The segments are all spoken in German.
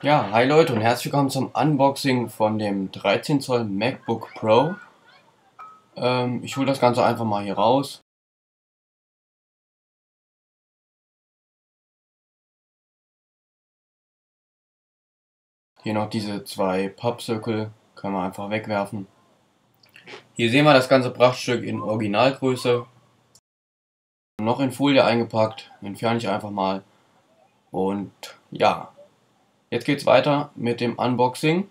Ja, hi Leute und herzlich willkommen zum Unboxing von dem 13 Zoll MacBook Pro. Ich hole das Ganze einfach mal hier raus. Hier noch diese zwei Pappzirkel, können wir einfach wegwerfen. Hier sehen wir das ganze Prachtstück in Originalgröße. Noch in Folie eingepackt, entferne ich einfach mal. Und ja, jetzt geht's weiter mit dem Unboxing.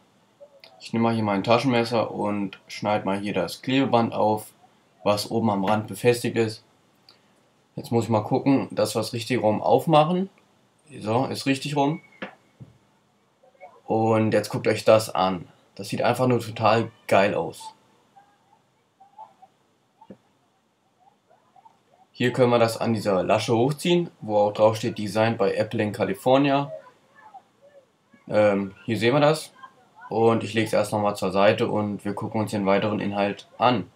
Ich nehme mal hier mein Taschenmesser und schneide mal hier das Klebeband auf, was oben am Rand befestigt ist. Jetzt muss ich mal gucken, dass wir es richtig rum aufmachen. So, ist richtig rum. Und jetzt guckt euch das an. Das sieht einfach nur total geil aus. Hier können wir das an dieser Lasche hochziehen, wo auch drauf steht Designed by Apple in California. Hier sehen wir das. Und ich lege es erst nochmal zur Seite und wir gucken uns den weiteren Inhalt an.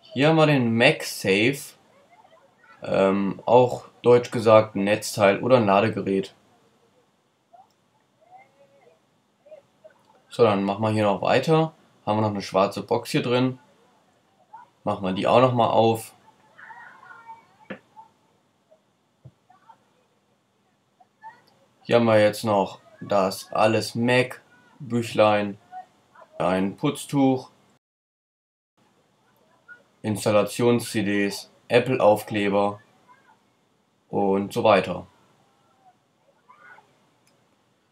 Hier haben wir den MagSafe. Auch deutsch gesagt ein Netzteil oder ein Ladegerät. So, dann machen wir hier noch weiter. Haben wir noch eine schwarze Box hier drin. Machen wir die auch nochmal auf. Hier haben wir jetzt noch das Alles Mac Büchlein, ein Putztuch, Installations-CDs, Apple Aufkleber und so weiter.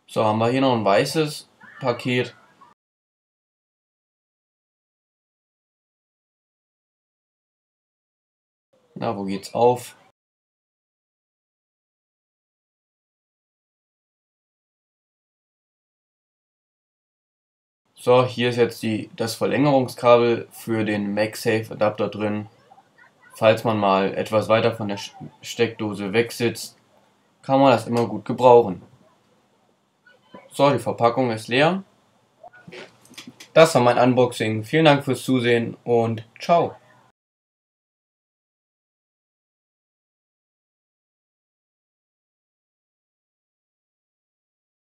So, haben wir hier noch ein weißes Paket. Na, wo geht's auf? So, hier ist jetzt das Verlängerungskabel für den MagSafe Adapter drin. Falls man mal etwas weiter von der Steckdose wegsitzt, kann man das immer gut gebrauchen. So, die Verpackung ist leer. Das war mein Unboxing. Vielen Dank fürs Zusehen und ciao.